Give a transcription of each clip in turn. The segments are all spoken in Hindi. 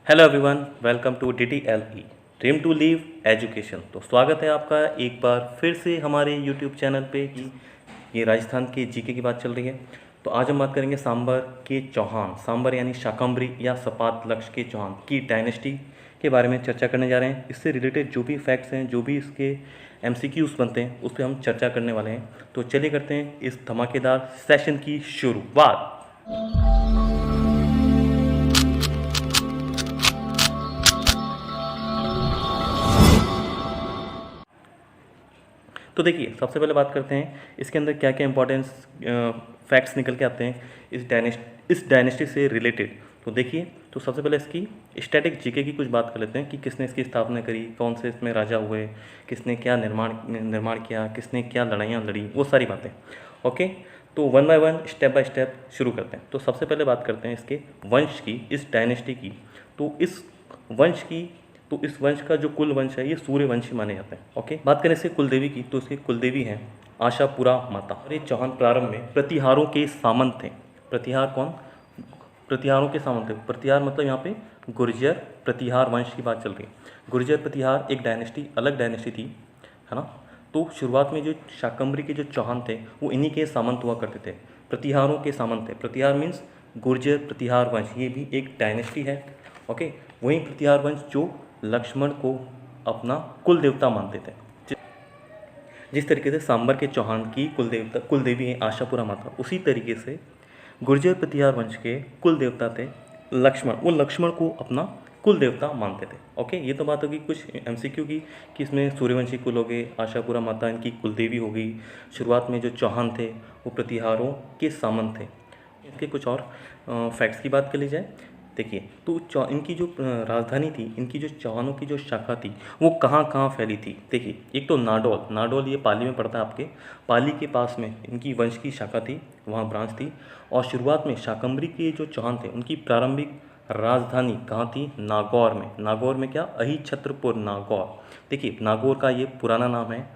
Hello everyone, welcome to DTLE dream to live education. तो स्वागत है आपका एक बार फिर से हमारे यूट्यूब चैनल पे कि ये राजस्थान के जीके की बात चल रही है। तो आज हम बात करेंगे सांबर के चौहान, सांबर यानी शाकंभरी या सपात लक्ष्य के चौहान की डायनेस्टी के बारे में चर्चा करने जा रहे हैं। इससे रिलेटेड जो भी फैक्ट्स हैं, जो भी इसके MCQs बनते हैं, उस पर हम चर्चा करने वाले हैं। तो चलिए करते हैं इस धमाकेदार सेशन की शुरुआत। तो देखिए, सबसे पहले बात करते हैं इसके अंदर क्या क्या इंपॉर्टेंस फैक्ट्स निकल के आते हैं इस डायनेस्टी से रिलेटेड। तो देखिए, तो सबसे पहले इसकी स्टैटिक जीके की कुछ बात कर लेते हैं कि किसने इसकी स्थापना करी, कौन से इसमें राजा हुए, किसने क्या निर्माण किया, किसने क्या लड़ाइयाँ लड़ी, वो सारी बातें। ओके, तो one by one step by step शुरू करते हैं। तो सबसे पहले बात करते हैं इसके वंश की, इस डायनेस्टी की। तो इस वंश का जो कुल वंश है ये सूर्यवंशी माने जाते हैं। ओके, बात करें इसके कुलदेवी की, तो इसकी कुलदेवी हैं आशापुरा माता। और ये चौहान प्रारंभ में प्रतिहारों के सामंत थे। प्रतिहार कौन? प्रतिहारों के सामंत थे। प्रतिहार मतलब यहाँ पे गुर्जर प्रतिहार वंश की बात चल रही है। गुर्जर प्रतिहार एक डायनेस्टी, अलग डायनेस्टी थी, है ना। तो शुरुआत में जो शाकंभरी के जो चौहान थे वो इन्हीं के सामंत हुआ करते थे, प्रतिहारों के सामंत थे। प्रतिहार मीन्स गुर्जर प्रतिहार वंश, ये भी एक डायनेस्टी है। ओके, वहीं प्रतिहार वंश जो लक्ष्मण को अपना कुल देवता मानते थे। जिस तरीके से सांबर के चौहान की कुलदेवी है आशापुरा माता, उसी तरीके से गुर्जर प्रतिहार वंश के कुल देवता थे लक्ष्मण। वो लक्ष्मण को अपना कुल देवता मानते थे। ओके, ये तो बात होगी कुछ MCQ की कि इसमें सूर्यवंशी कुल हो गए, आशापुरा माता इनकी कुलदेवी हो गई। शुरुआत में जो चौहान थे वो प्रतिहारों के सामंत थे। इसके कुछ और फैक्ट्स की बात कर ली जाए। देखिए, तो इनकी जो राजधानी थी, इनकी जो चौहानों की जो शाखा थी वो कहाँ कहाँ फैली थी। देखिए, एक तो नाडोल ये पाली में पड़ता है आपके, पाली के पास में इनकी वंश की शाखा थी, वहाँ ब्रांच थी। और शुरुआत में शाकंभरी के जो चौहान थे उनकी प्रारंभिक राजधानी कहाँ थी? नागौर में। नागौर में क्या? अहिछत्रपुर नागौर। देखिए, नागौर का ये पुराना नाम है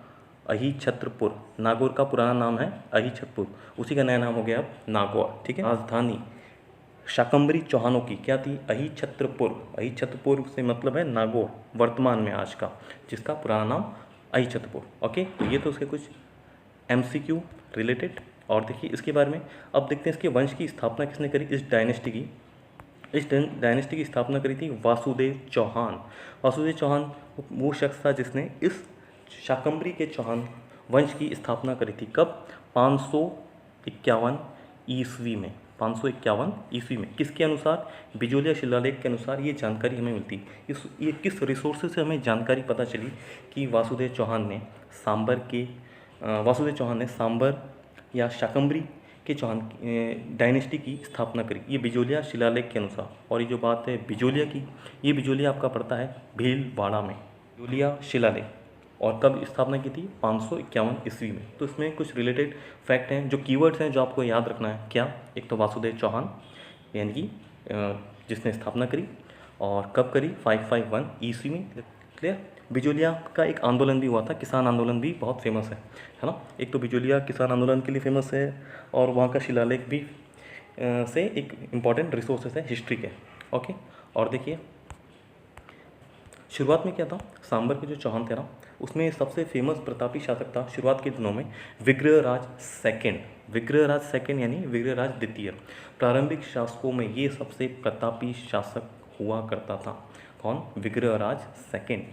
अहिछत्रपुर। नागौर का पुराना नाम है अहिछत्रपुर, उसी का नया नाम हो गया अब नागौर। ठीक है, राजधानी शाकंभरी चौहानों की क्या थी? अहिछत्रपुर। अहिछत्रपुर से मतलब है नागौर वर्तमान में आज का, जिसका पुराना नाम अहिछत्रपुर। ओके, तो ये तो उसके कुछ MCQ रिलेटेड। और देखिए इसके बारे में अब देखते हैं इसके वंश की स्थापना किसने करी, इस डायनेस्टी की। इस डायनेस्टी की स्थापना करी थी वासुदेव चौहान। वासुदेव चौहान वो शख्स था जिसने इस शाकंभरी के चौहान वंश की स्थापना करी थी। कब? 551 ईस्वी में। 551 ईस्वी में। किसके अनुसार? बिजोलिया शिलालेख के अनुसार ये जानकारी हमें मिलती। ये किस रिसोर्सेज से हमें जानकारी पता चली कि वासुदेव चौहान ने सांबर या शाकंभरी के चौहान डायनेस्टी की स्थापना करी, ये बिजोलिया शिलालेख के अनुसार। और ये जो बात है बिजोलिया की, ये बिजोलिया आपका पड़ता है भीलवाड़ा में, बिजोलिया शिलालेख। और कब स्थापना की थी? 551 ईस्वी में। तो इसमें कुछ रिलेटेड फैक्ट हैं, जो कीवर्ड्स हैं जो आपको याद रखना है। क्या? एक तो वासुदेव चौहान यानी कि जिसने स्थापना करी, और कब करी? 551 ईस्वी में। क्लियर? बिजोलिया का एक आंदोलन भी हुआ था, किसान आंदोलन भी बहुत फेमस है ना। एक तो बिजोलिया किसान आंदोलन के लिए फेमस है, और वहाँ का शिलालेख भी से एक इम्पॉर्टेंट रिसोर्सेस है हिस्ट्री के। ओके, और देखिए शुरुआत में क्या था, सांबर के जो चौहान थे ना, उसमें सबसे फेमस प्रतापी शासक था शुरुआत के दिनों में विग्रहराज सेकंड। विग्रहराज सेकंड यानी विग्रहराज द्वितीय। प्रारंभिक शासकों में ये सबसे प्रतापी शासक हुआ करता था। कौन? विग्रहराज सेकंड।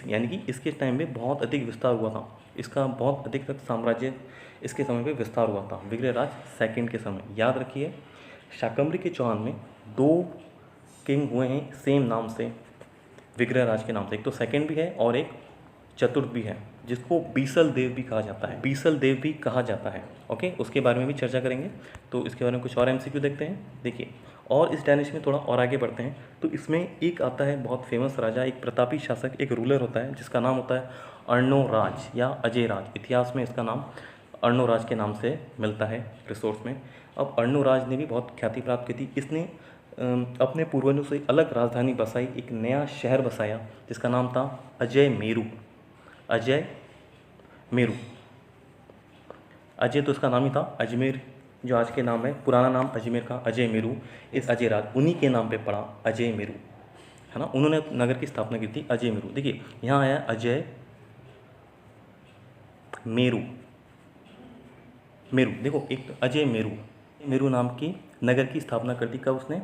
यानी कि इसके टाइम में बहुत अधिक विस्तार हुआ था, इसका बहुत अधिक तक साम्राज्य इसके समय पे विस्तार हुआ था, विग्रहराज सेकंड के समय। याद रखिए, शाकंभरी के चौहान में 2 किंग हुए हैं सेम नाम से, विग्रहराज के नाम से। एक तो सेकंड भी है और एक चतुर्थ भी है, जिसको बीसल देव भी कहा जाता है। बीसल देव भी कहा जाता है। ओके, उसके बारे में भी चर्चा करेंगे। तो इसके बारे में कुछ और MCQ देखते हैं। देखिए, और इस डायनेस्टी में थोड़ा और आगे बढ़ते हैं। तो इसमें एक आता है बहुत फेमस राजा, एक प्रतापी शासक, एक रूलर होता है जिसका नाम होता है अर्णोराज या अजय राज। इतिहास में इसका नाम अर्णोराज के नाम से मिलता है रिसोर्स में। अब अर्णोराज ने भी बहुत ख्याति प्राप्त की थी। इसने अपने पूर्वजों से अलग राजधानी बसाई, एक नया शहर बसाया जिसका नाम था अजय मेरू। अजय मेरू, अजय तो इसका नाम ही था। अजमेर जो आज के नाम है, पुराना नाम अजमेर का अजय मेरू, इस अजय राज उन्हीं के नाम पे पड़ा अजय मेरू। है ना, उन्होंने नगर की स्थापना की थी अजय मेरू। देखिए यहाँ आया अजय मेरू, मेरू देखो एक अजय मेरू, मेरू नाम की नगर की स्थापना कर दी। कब उसने?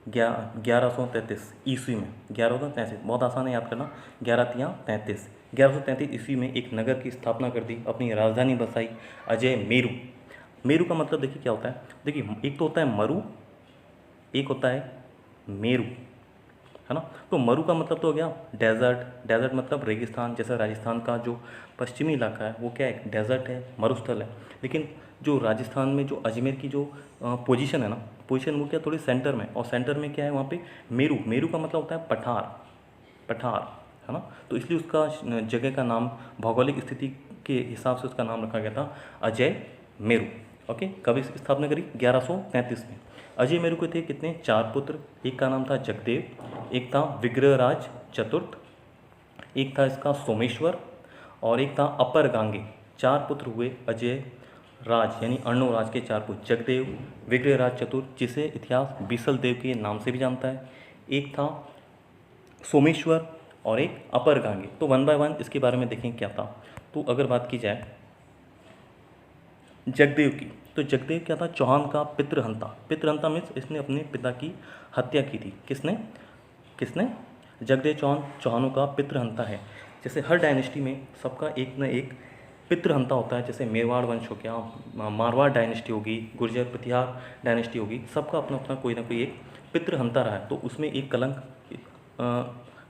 1133 ईस्वी में। 1133 बहुत आसान है याद करना, 1133 1133 ईस्वी में एक नगर की स्थापना कर दी, अपनी राजधानी बसाई अजय मेरू। मेरू का मतलब देखिए क्या होता है, देखिए एक तो होता है मरु, एक होता है मेरू, है ना। तो मरु का मतलब तो हो गया डेजर्ट, डेजर्ट मतलब रेगिस्तान, जैसे राजस्थान का जो पश्चिमी इलाका है वो क्या है, डेजर्ट है, मरुस्थल है। लेकिन जो राजस्थान में जो अजमेर की जो पोजीशन है ना, पोजीशन वो क्या थोड़ी सेंटर में, और सेंटर में क्या है वहाँ पे मेरू, मेरू का मतलब होता है पठार, पठार, है ना। तो इसलिए उसका जगह का नाम भौगोलिक स्थिति के हिसाब से उसका नाम रखा गया था अजय मेरू। ओके, कब इसकी स्थापना करी? 1133 में। अजय मेरू के थे कितने? 4 पुत्र। एक का नाम था जगदेव, एक था विग्रहराज चतुर्थ, एक था इसका सोमेश्वर, और एक था अपर गांगे। 4 पुत्र हुए अजय राज यानी अर्णोराज के 4 पुत्र, जगदेव, विग्रहराज चतुर्थ जिसे इतिहास बीसल देव के नाम से भी जानता है, एक था सोमेश्वर और एक अपर गांगे। तो वन बाय वन इसके बारे में देखें क्या था। तो अगर बात की जाए जगदेव की, तो जगदेव क्या था? चौहान का पितृहंता। पितृहंता मीन्स इसने अपने पिता की हत्या की थी। किसने? किसने? जगदेव चौहान चौहानों का पितृहंता है। जैसे हर डायनेस्टी में सबका एक न एक पितृहंता होता है, जैसे मेवाड़ वंश हो गया, मारवाड़ डायनेस्टी होगी, गुर्जर प्रतिहार डायनेस्टी होगी, सबका अपना अपना कोई ना कोई एक पितृहंता रहा है। तो उसमें एक कलंक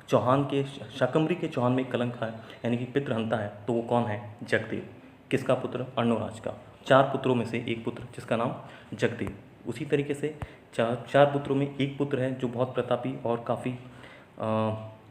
चौहान के, शाकंभरी के चौहान में एक कलंक है, यानी कि पितृहंता है। तो वो कौन है? जगदेव। किसका पुत्र? अर्णोराज का। 4 पुत्रों में से एक पुत्र जिसका नाम जगदेव। उसी तरीके से चार पुत्रों में एक पुत्र है जो बहुत प्रतापी और काफ़ी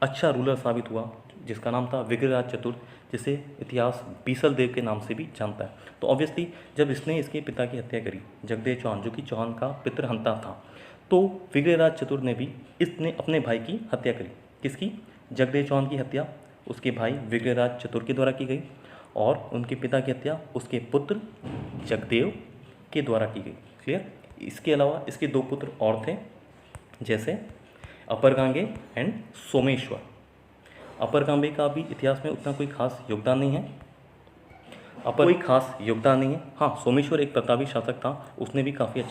अच्छा रूलर साबित हुआ, जिसका नाम था विग्रहराज चतुर्थ, जिसे इतिहास बीसल देव के नाम से भी जानता है। तो ऑब्वियसली जब इसने इसके पिता की हत्या करी, जगदेव चौहान जो कि चौहान का पितृहंता था, तो विग्रहराज चतुर्थ ने भी इसने अपने भाई की हत्या करी। किसकी? जगदेव चौहान की हत्या उसके भाई विग्रहराज चतुर्थ के द्वारा की गई, और उनके पिता की हत्या उसके पुत्र जगदेव के द्वारा की गई। क्लियर? इसके अलावा इसके 2 पुत्र और थे, जैसे अपर गांगे एंड सोमेश्वर। अपर गांगे का भी इतिहास में उतना कोई खास योगदान नहीं है, अपर कोई खास योगदान नहीं है। हाँ, सोमेश्वर एक प्रतापी शासक था, उसने भी काफ़ी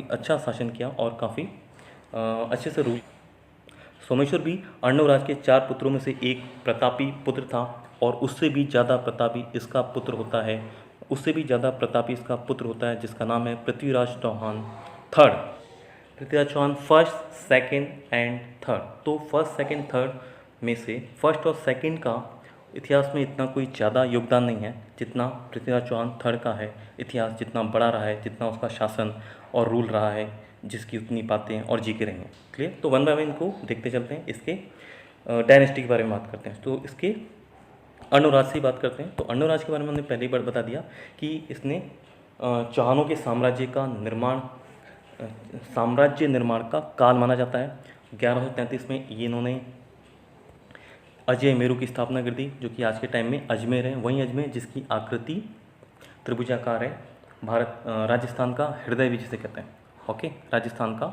अच्छा शासन किया और काफ़ी अच्छे से रूल। सोमेश्वर भी अर्णवराज के 4 पुत्रों में से एक प्रतापी पुत्र था, और उससे भी ज़्यादा प्रतापी इसका पुत्र होता है, जिसका नाम है Prithviraj Chauhan third. Prithviraj Chauhan first, second and third. तो फर्स्ट, सेकंड, थर्ड में से फर्स्ट और सेकंड का इतिहास में इतना कोई ज़्यादा योगदान नहीं है जितना पृथ्वीराज चौहान थर्ड का है। इतिहास जितना बड़ा रहा है, जितना उसका शासन और रूल रहा है, जिसकी उतनी बातें और जी के रही हैं। क्लियर? तो वन बाय वन इनको देखते चलते हैं। इसके डायनेस्टी के बारे में बात करते हैं। तो इसके अर्णोराज से बात करते हैं। तो अर्णोराज के बारे में हमने पहले ही बार बता दिया कि इसने चौहानों के साम्राज्य निर्माण का काल माना जाता है। 1133 में ये इन्होंने अजय मेरू की स्थापना कर दी, जो कि आज के टाइम में अजमेर है। वहीं अजमेर जिसकी आकृति त्रिभुजाकार है, राजस्थान का हृदय भी जिसे कहते हैं। ओके, राजस्थान का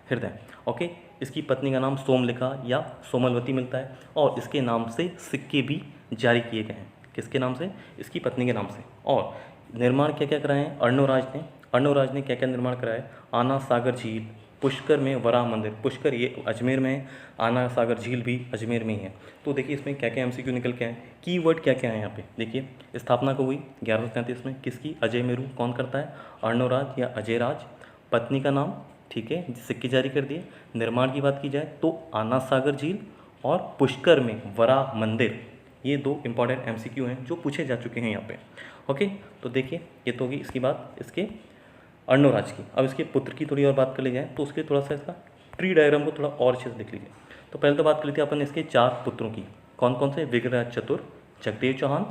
हृदय। ओके, इसकी पत्नी का नाम सोमलिका या सोमलवती मिलता है, और इसके नाम से सिक्के भी जारी किए गए हैं। किसके नाम से? इसकी पत्नी के नाम से। और निर्माण क्या क्या कराए हैं अर्णोराज ने क्या क्या निर्माण कराया है? आना सागर झील, पुष्कर में वराह मंदिर। पुष्कर ये अजमेर में है, आना सागर झील भी अजमेर में ही है। तो देखिए इसमें क्या क्या MCQ निकल के आए, कीवर्ड क्या क्या है यहाँ पे। देखिए स्थापना को हुई 1133 में, किसकी? अजय मेरू। कौन करता है? अर्णोराज या अजय राज। पत्नी का नाम, ठीक है, सिक्के जारी कर दिए। निर्माण की बात की जाए तो आना सागर झील और पुष्कर में वराह मंदिर, ये 2 इंपॉर्टेंट MCQ हैं जो पूछे जा चुके हैं यहाँ पे। ओके, तो देखिए ये तो होगी इसकी बात इसके अर्णोराज की। अब इसके पुत्र की थोड़ी और बात कर ली जाए तो उसके थोड़ा सा इसका ट्री डायग्राम को थोड़ा और अच्छे से देख लीजिए। तो पहले तो बात कर लेते हैं अपन इसके 4 पुत्रों की। कौन कौन से? विग्रहराज चतुर्थ, जगदेव चौहान,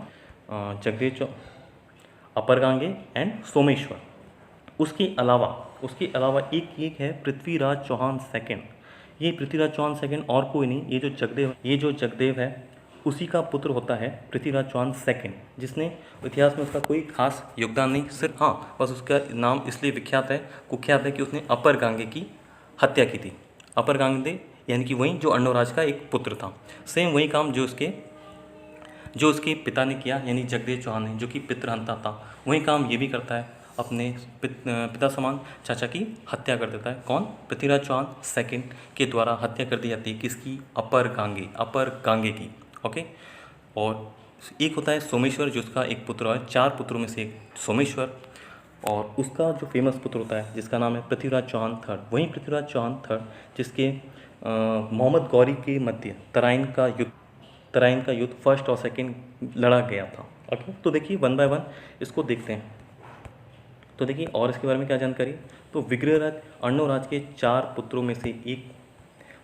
अपर गांगे एंड सोमेश्वर। उसके अलावा एक है पृथ्वीराज चौहान सेकंड। ये पृथ्वीराज चौहान सेकंड और कोई नहीं, ये जो जगदेव है उसी का पुत्र होता है पृथ्वीराज चौहान सेकंड, जिसने इतिहास में उसका कोई खास योगदान नहीं, सिर्फ हाँ बस उसका नाम इसलिए कुख्यात है कि उसने अपर गांगे की हत्या की थी। अपर गांगेय यानी कि वही जो अर्णोराज का एक पुत्र था। सेम वही काम जो उसके पिता ने किया, यानी जगदेव चौहान ने, जो कि पितृहंता था, वही काम ये भी करता है, अपने पिता समान चाचा की हत्या कर देता है। कौन? पृथ्वीराज चौहान सेकंड के द्वारा हत्या कर दी जाती है। किसकी? अपर गांगे की। ओके। और एक होता है सोमेश्वर, जो उसका एक पुत्र है, 4 पुत्रों में से एक सोमेश्वर, और उसका जो फेमस पुत्र होता है जिसका नाम है पृथ्वीराज चौहान थर्ड। वहीं पृथ्वीराज चौहान थर्ड जिसके मोहम्मद गौरी के मध्य तराइन का युद्ध फर्स्ट और सेकंड लड़ा गया था। ओके, तो देखिए वन बाय वन इसको देखते हैं। तो देखिए और इसके बारे में क्या जानकारी। तो विग्रहराज अर्णोराज के 4 पुत्रों में से एक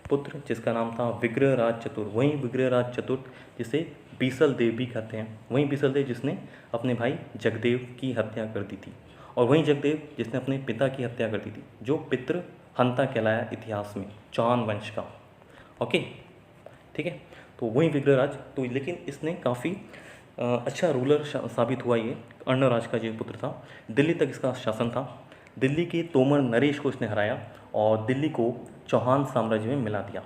पुत्र जिसका नाम था विग्रहराज चतुर, वहीं विग्रहराज चतुर्थ जिसे बीसल देव भी कहते हैं, वहीं बीसल देव जिसने अपने भाई जगदेव की हत्या कर दी थी, और वहीं जगदेव जिसने अपने पिता की हत्या कर दी थी, जो पितृ हंता कहलाया इतिहास में चौहान वंश का। ओके, ठीक है। तो वहीं विग्रहराज, तो लेकिन इसने काफ़ी अच्छा रूलर साबित हुआ। ये अर्णराज का जो पुत्र था, दिल्ली तक इसका शासन था। दिल्ली के तोमर नरेश को इसने हराया और दिल्ली को चौहान साम्राज्य में मिला दिया,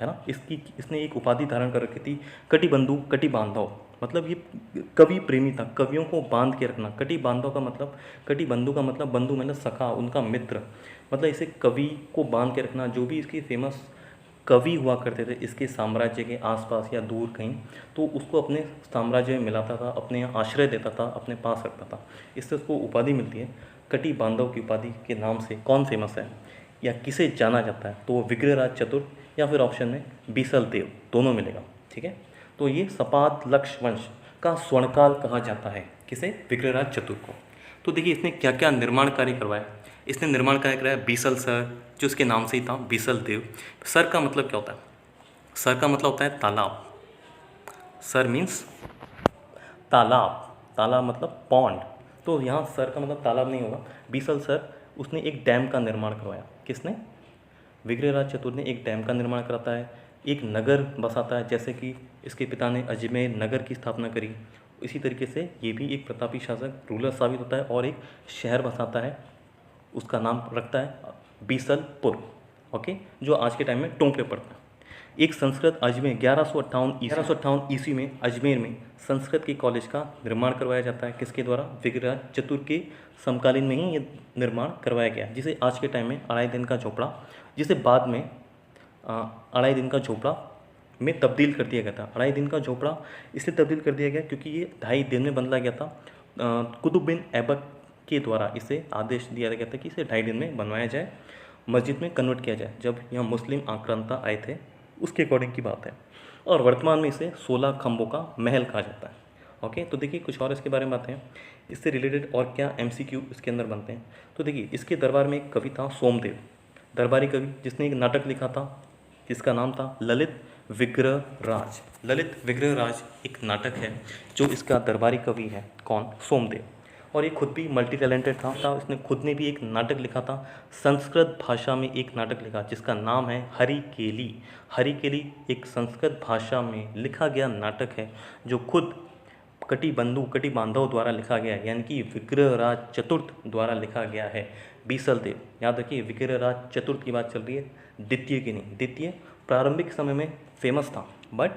है ना। इसने एक उपाधि धारण कर रखी थी, कटिबंधु कटि बांधव, मतलब ये कवि प्रेमी था, कवियों को बांध के रखना। कटि बांधव का मतलब, कटि बंधु का मतलब, बंधु मतलब सखा, उनका मित्र, मतलब इसे कवि को बांध के रखना। जो भी इसकी फेमस कवि हुआ करते थे इसके साम्राज्य के आसपास या दूर कहीं, तो उसको अपने साम्राज्य में मिलाता था, अपने यहाँ आश्रय देता था, अपने पास रखता था। इससे उसको उपाधि मिलती है। कटि बांधव की उपाधि के नाम से कौन फेमस है या किसे जाना जाता है, तो वो विग्रहराज चतुर्थ या फिर ऑप्शन में बीसल देव, दोनों मिलेगा। ठीक है, तो ये सपात लक्ष्य वंश का स्वर्णकाल कहा जाता है। किसे? विग्रहराज चतुर्थ को। तो देखिए इसने क्या क्या निर्माण कार्य करवाया। इसने निर्माण कार्य कराया बीसल सर, जो उसके नाम से ही था, बीसल देव। सर का मतलब क्या होता है? सर का मतलब होता है तालाब। सर मीन्स तालाब, तालाब मतलब पॉन्ड। तो यहाँ सर का मतलब तालाब नहीं होगा। बीसल सर, उसने एक डैम का निर्माण करवाया। किसने? विग्रहराज चतुर्थ ने एक डैम का निर्माण कराता है, एक नगर बसाता है, जैसे कि इसके पिता ने अजमेर नगर की स्थापना करी। इसी तरीके से ये भी एक प्रतापी शासक रूलर साबित होता है और एक शहर बसाता है, उसका नाम रखता है बीसलपुर। ओके, जो आज के टाइम में टोंक पे पड़ता है। एक संस्कृत अजमेर 1158 ईस्वी में अजमेर में संस्कृत के कॉलेज का निर्माण करवाया जाता है। किसके द्वारा? विग्रहराज चतुर्थ के समकालीन में ही ये निर्माण करवाया गया, जिसे आज के टाइम में अढ़ाई दिन का झोपड़ा, जिसे बाद में अढ़ाई दिन का झोपड़ा में तब्दील कर दिया गया था। अढ़ाई दिन का झोपड़ा इसलिए तब्दील कर दिया गया क्योंकि ये 2.5 दिन में बदला गया था। कुतुब बिन ऐबक के द्वारा इसे आदेश दिया गया था कि इसे 2.5 दिन में बनवाया जाए, मस्जिद में कन्वर्ट किया जाए। जब यहाँ मुस्लिम आक्रांता आए थे उसके अकॉर्डिंग की बात है, और वर्तमान में इसे 16 खंभों का महल कहा जाता है। ओके, तो देखिए कुछ और इसके बारे में बातें हैं, इससे रिलेटेड और क्या MCQ इसके अंदर बनते हैं। तो देखिए इसके दरबार में एक कवि था सोमदेव, दरबारी कवि, जिसने एक नाटक लिखा था जिसका नाम था ललित विग्रहराज। ललित विग्रहराज एक नाटक है जो इसका दरबारी कवि है। कौन? सोमदेव। और ये खुद भी मल्टी टैलेंटेड था। इसने खुद ने भी एक नाटक लिखा था, संस्कृत भाषा में एक नाटक लिखा जिसका नाम है हरिकेली। हरिकेली एक संस्कृत भाषा में लिखा गया नाटक है जो खुद कटि बांधव द्वारा लिखा गया है, यानी कि विग्रहराज चतुर्थ द्वारा लिखा गया है। बीसल देव, याद रखिए विग्रहराज चतुर्थ की बात चल रही है, द्वितीय की नहीं। द्वितीय प्रारंभिक समय में फेमस था, बट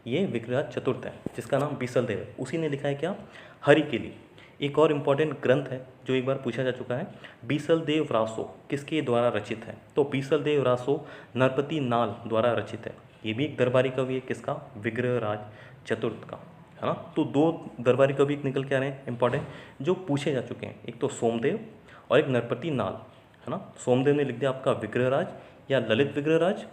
ये विग्रहराज चतुर्थ है जिसका नाम बीसल देव है। उसी ने लिखा है क्या? हरिकेली। एक और इम्पॉर्टेंट ग्रंथ है जो एक बार पूछा जा चुका है, बीसल देव रासो किसके द्वारा रचित है? तो बीसल देव रासो नरपति नाल द्वारा रचित है। ये भी एक दरबारी कवि है। किसका? विग्रहराज चतुर्थ का, है ना। तो 2 दरबारी कवि निकल के आ रहे हैं इंपॉर्टेंट, जो पूछे जा चुके हैं। एक तो सोमदेव और एक नरपति नाल, है ना। सोमदेव ने लिख दिया आपका विग्रहराज या ललित विग्रहराज,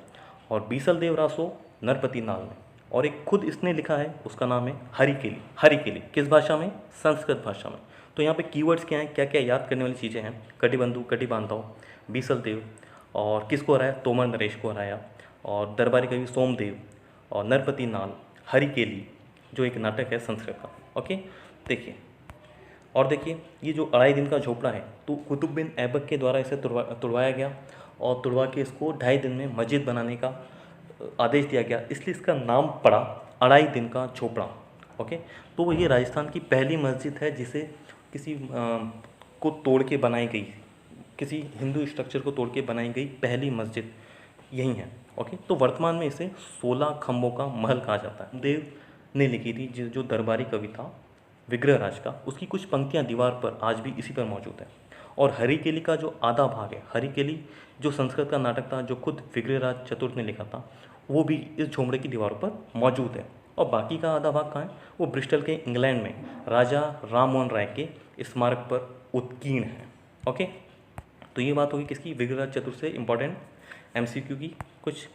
और बीसल देव रासो नरपति नाल ने, और एक खुद इसने लिखा है उसका नाम है हरिकेली। हरिकेली किस भाषा में? संस्कृत भाषा में। तो यहाँ पे कीवर्ड्स क्या हैं, क्या क्या याद करने वाली चीज़ें हैं? कटिबंधु कटि बांधव, बीसल देव, और किसको हराया? तोमर नरेश को हराया, और दरबारी कवि सोमदेव, और नरपति नाल, हरिकेली जो एक नाटक है संस्कृत का। ओके, देखिए और देखिए ये जो अढ़ाई दिन का झोपड़ा है, तो कुतुब बिन ऐबक के द्वारा इसे तुड़वाया गया, और तुड़वा के इसको 2.5 दिन में मस्जिद बनाने का आदेश दिया गया, इसलिए इसका नाम पड़ा अढ़ाई दिन का झोपड़ा। ओके, तो ये राजस्थान की पहली मस्जिद है जिसे किसी को तोड़ के बनाई गई, किसी हिंदू स्ट्रक्चर को तोड़ के बनाई गई पहली मस्जिद यही है। ओके, तो वर्तमान में इसे 16 खंभों का महल कहा जाता है। देव ने लिखी थी जो दरबारी कविता विग्रहराज का, उसकी कुछ पंक्तियाँ दीवार पर आज भी इसी पर मौजूद है। और हरिकेली का जो आधा भाग है, हरिकेली जो संस्कृत का नाटक था जो खुद विग्रहराज चतुर्थ ने लिखा था, वो भी इस झोंपड़े की दीवारों पर मौजूद है। और बाकी का आधा भाग कहाँ है? वो ब्रिस्टल के इंग्लैंड में राजा राम मोहन राय के स्मारक पर उत्कीर्ण है। ओके, तो ये बात होगी किसकी? विग्रहराज चतुर्थ से इंपॉर्टेंट एमसीक्यू की कुछ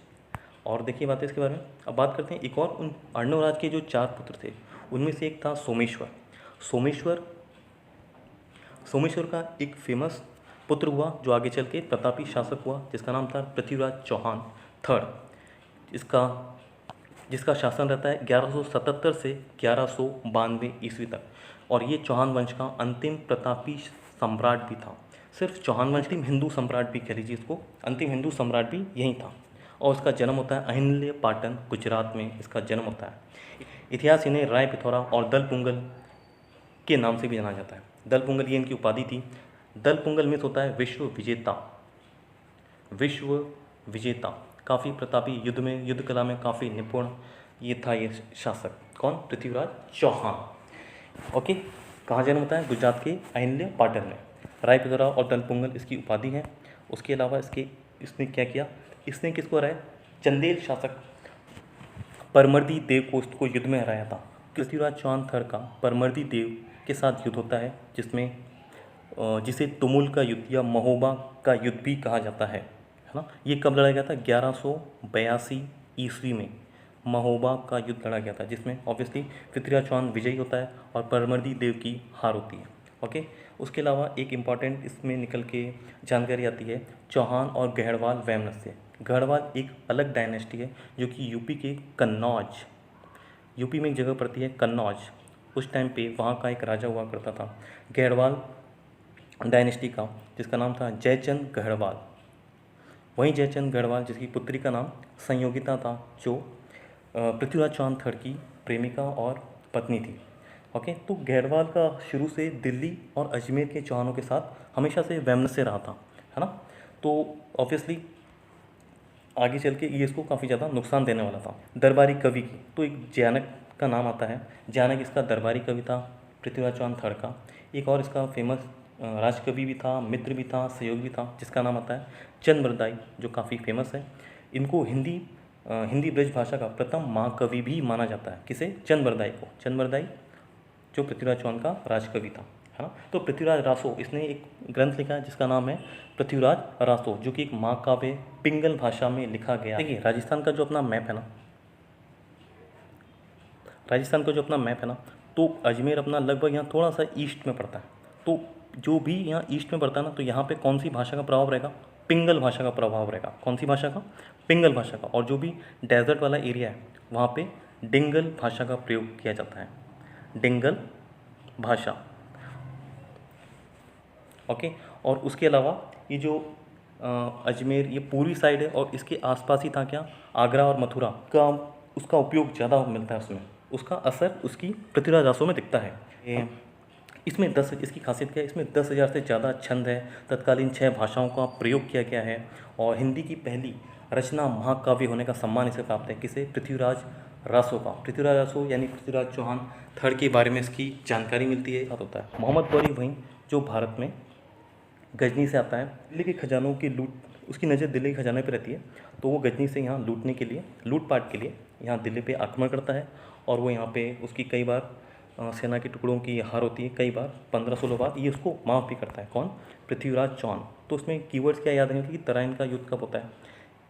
और देखिए बातें इसके बारे में। अब बात करते हैं एक और, उन अर्णवराज के जो 4 पुत्र थे उनमें से एक था सोमेश्वर। सोमेश्वर सोमेश्वर का एक फेमस पुत्र हुआ जो आगे चल के प्रतापी शासक हुआ, जिसका नाम था पृथ्वीराज चौहान थर्ड। जिसका शासन रहता है 1177 से 1192 ईस्वी तक। और ये चौहान वंश का अंतिम प्रतापी सम्राट भी था। सिर्फ चौहान वंश, अंतिम हिंदू सम्राट भी कह लीजिए इसको, अंतिम हिंदू सम्राट भी यही था। और इसका जन्म होता है अहिल्या पाटन, गुजरात में इसका जन्म होता है। इतिहास इन्हें राय पिथौरा और दलपुंगल के नाम से भी जाना जाता है। दलपुंगल ये इनकी उपाधि थी। दलपुंगल मीन्स होता है विश्व विजेता। विश्व विजेता, काफ़ी प्रतापी, युद्ध में, युद्ध कला में काफ़ी निपुण ये था ये शासक। कौन? पृथ्वीराज चौहान। ओके, कहाँ जन्म होता है? गुजरात के अहिल्या पाटन में। राय पिथौरा और दलपुंगल इसकी उपाधि है। उसके अलावा इसने क्या किया? इसने किसको हराया? चंदेल शासक परमर्दी देव को युद्ध में हराया था। पृथ्वीराज चौहान थर्ड का परमर्दी देव के साथ युद्ध होता है, जिसे तुमुल का युद्ध या महोबा का युद्ध भी कहा जाता है ना। ये कब लड़ा गया था? 1182 ईस्वी में महोबा का युद्ध लड़ा गया था, जिसमें ऑब्वियसली पृथ्वीराज चौहान विजयी होता है और परमर्दी देव की हार होती है। ओके, उसके अलावा एक इम्पॉर्टेंट इसमें निकल के जानकारी आती है चौहान और गहड़वाल वैमनस्य। गहड़वाल एक अलग डायनेस्टी है जो कि यूपी के कन्नौज, यूपी में एक जगह पड़ती है कन्नौज, उस टाइम पे वहाँ का एक राजा हुआ करता था गहड़वाल डायनेस्टी का, जिसका नाम था जयचंद गढ़वाल। वहीं जयचंद गढ़वाल जिसकी पुत्री का नाम संयोगिता था, जो पृथ्वीराज चौहान थर्ड की प्रेमिका और पत्नी थी। ओके, तो गढ़वाल का शुरू से दिल्ली और अजमेर के चौहानों के साथ हमेशा से वैमनस्य रहा था, है ना। तो ऑब्वियसली आगे चल के ये इसको काफ़ी ज़्यादा नुकसान देने वाला था। दरबारी कवि की तो एक जैनक का नाम आता है। जैनक इसका दरबारी कवि था पृथ्वीराज चौहान थर्ड का। एक और इसका फेमस राजकवि भी था, मित्र भी था, सहयोगी भी था, जिसका नाम आता है चंद्रबरदाई, जो काफ़ी फेमस है। इनको हिंदी ब्रज भाषा का प्रथम महाकवि भी माना जाता है। किसे? चंद्रबरदाई को। चंद्रबरदाई जो पृथ्वीराज चौहान का राजकवि था, है ना। तो पृथ्वीराज रासो, इसने एक ग्रंथ लिखा है जिसका नाम है पृथ्वीराज रासो, जो कि एक महाकाव्य पिंगल भाषा में लिखा गया। देखिए राजस्थान का जो अपना मैप है ना, तो अजमेर अपना लगभग यहाँ थोड़ा सा ईस्ट में पड़ता है। तो जो भी यहाँ ईस्ट में पड़ता है ना, तो यहाँ पे कौन सी भाषा का प्रभाव रहेगा? पिंगल भाषा का प्रभाव रहेगा। कौन सी भाषा का? पिंगल भाषा का। और जो भी डेजर्ट वाला एरिया है वहाँ पे डिंगल भाषा का प्रयोग किया जाता है। डिंगल भाषा। ओके, और उसके अलावा ये जो अजमेर ये पूरी साइड है और इसके आसपास ही था क्या? आगरा और मथुरा का उसका उपयोग ज़्यादा मिलता है उसमें, उसका असर उसकी पृथ्वीराज रासो में दिखता है। इसमें इसकी खासियत क्या है? इसमें 10,000 से ज़्यादा छंद है। तत्कालीन 6 भाषाओं का प्रयोग किया गया है और हिंदी की पहली रचना महाकाव्य होने का सम्मान इसे प्राप्त है। किसे? पृथ्वीराज रासो का। पृथ्वीराज रासो यानी पृथ्वीराज चौहान थर्ड के बारे में इसकी जानकारी मिलती है। होता है मोहम्मद गौरी वहीं जो भारत में गजनी से आता है। दिल्ली के खजानों की लूट, उसकी नज़र दिल्ली के खजाने पर रहती है, तो वो गजनी से यहाँ लूटपाट के लिए यहाँ दिल्ली पे आक्रमण करता है। और वो यहाँ पे उसकी कई बार सेना के टुकड़ों की हार होती है, कई बार 15-16 बार ये उसको माफ़ भी करता है। कौन? पृथ्वीराज चौहान। तो उसमें कीवर्ड्स क्या याद रखेंगे कि तराइन का युद्ध कब होता है?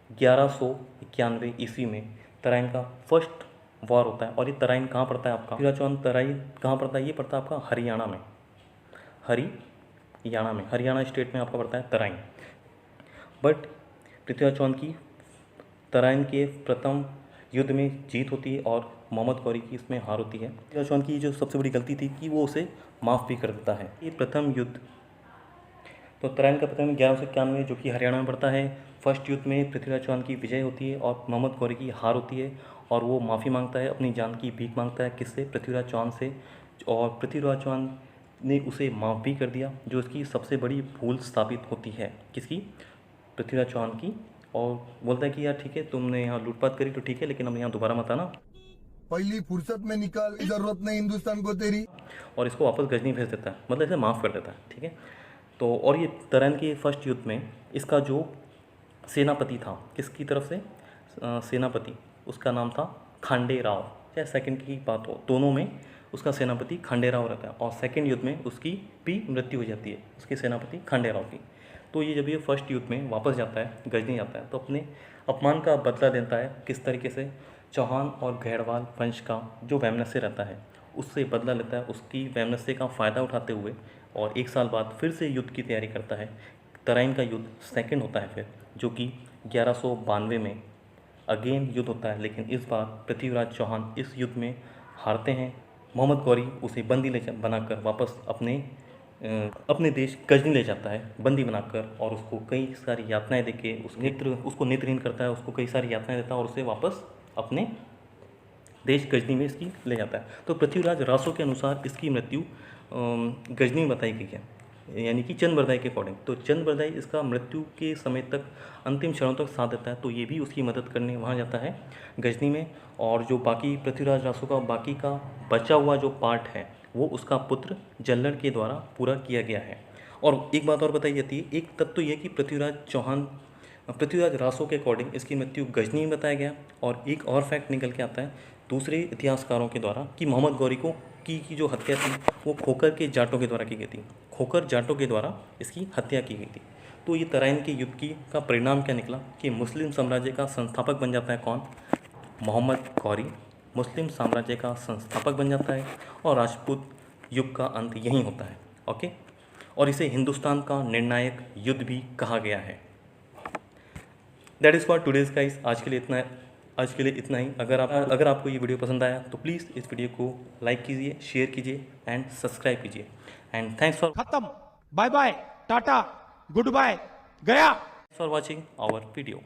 1191 ईस्वी में तराइन का फर्स्ट वॉर होता है। और ये तराइन कहाँ पड़ता है आपका? पृथ्वीराज चौहान तराइन कहाँ पड़ता है? ये पड़ता है आपका हरियाणा में। हरियाणा स्टेट में आपका पड़ता है तराइन। बट पृथ्वीराज चौहान की तराइन के प्रथम युद्ध में जीत होती है और मोहम्मद गौरी की इसमें हार होती है। पृथ्वीराज चौहान की जो सबसे बड़ी गलती थी कि वो उसे माफ़ भी कर देता है। ये प्रथम युद्ध, तो तराइन का प्रथम 1191 जो कि हरियाणा में पड़ता है। फर्स्ट युद्ध में पृथ्वीराज चौहान की विजय होती है और मोहम्मद गौरी की हार होती है और वो माफ़ी मांगता है, अपनी जान की भीख मांगता है। किससे? पृथ्वीराज चौहान से। और पृथ्वीराज चौहान ने उसे माफ़ भी कर दिया, जो इसकी सबसे बड़ी भूल साबित होती है। किसकी? पृथ्वीराज चौहान की और बोलता है कि यार ठीक है, तुमने यहाँ लूटपाट करी तो ठीक है, लेकिन अब यहाँ दोबारा मत आना, पहली फुर्सत में निकाल, जरूरत नहीं हिंदुस्तान को तेरी। और इसको वापस गजनी भेज देता है, मतलब इसे माफ़ कर देता है, ठीक है। तो और ये तराइन के फर्स्ट युद्ध में इसका जो सेनापति था, किसकी तरफ से सेनापति, उसका नाम था खांडे राव, चाहे सेकंड की बात हो, दोनों में उसका सेनापति खांडे राव रहता है, और सेकंड युद्ध में उसकी भी मृत्यु हो जाती है, उसके सेनापति खांडे राव की। तो ये जब ये फर्स्ट युद्ध में वापस जाता है, गजनी जाता है, तो अपने अपमान का बदला लेता है, किस तरीके से चौहान और घेड़वाल वंश का जो वैमनस्य रहता है उससे बदला लेता है, उसकी वैमनस्य का फ़ायदा उठाते हुए, और 1 साल बाद फिर से युद्ध की तैयारी करता है। तराइन का युद्ध सेकंड होता है फिर, जो कि 1192 में अगेन युद्ध होता है, लेकिन इस बार पृथ्वीराज चौहान इस युद्ध में हारते हैं। मोहम्मद गौरी उसे बंदी बनाकर वापस अपने देश गजनी ले जाता है बंदी बनाकर, और उसको कई सारी यातनाएं देके उसको नेत्रहीन करता है, उसको कई सारी यातनाएं देता है, और उसे वापस अपने देश गजनी में इसकी ले जाता है। तो पृथ्वीराज रासो के अनुसार इसकी मृत्यु गजनी में बताई गई है, यानी कि चंद बरदाई के अकॉर्डिंग। तो चंद बरदाई इसका मृत्यु के समय तक, अंतिम क्षणों तक साथ देता है, तो ये भी उसकी मदद करने वहाँ जाता है गजनी में। और जो बाकी पृथ्वीराज रासो का बाकी का बचा हुआ जो पार्ट है वो उसका पुत्र जल्लड़ के द्वारा पूरा किया गया है। और एक बात और बताई जाती है, एक तथ्य तो ये कि पृथ्वीराज रासो के अकॉर्डिंग इसकी मृत्यु गजनी में बताया गया, और एक और फैक्ट निकल के आता है दूसरे इतिहासकारों के द्वारा कि मोहम्मद गौरी की जो हत्या थी वो खोखर के जाटों के द्वारा की गई थी, खोखर जाटों के द्वारा इसकी हत्या की गई थी। तो ये तराइन के युद्ध का परिणाम क्या निकला कि मुस्लिम साम्राज्य का संस्थापक बन जाता है कौन? मोहम्मद गौरी मुस्लिम साम्राज्य का संस्थापक बन जाता है, और राजपूत युग का अंत यहीं होता है। ओके, और इसे हिंदुस्तान का निर्णायक युद्ध भी कहा गया है। That is for today's guys. आज के लिए इतना ही। अगर आपको ये वीडियो पसंद आया तो प्लीज़ इस वीडियो को लाइक कीजिए, शेयर कीजिए एंड सब्सक्राइब कीजिए। एंड थैंक्स खत्म, bye bye, tata, goodbye, गया। For watching our video.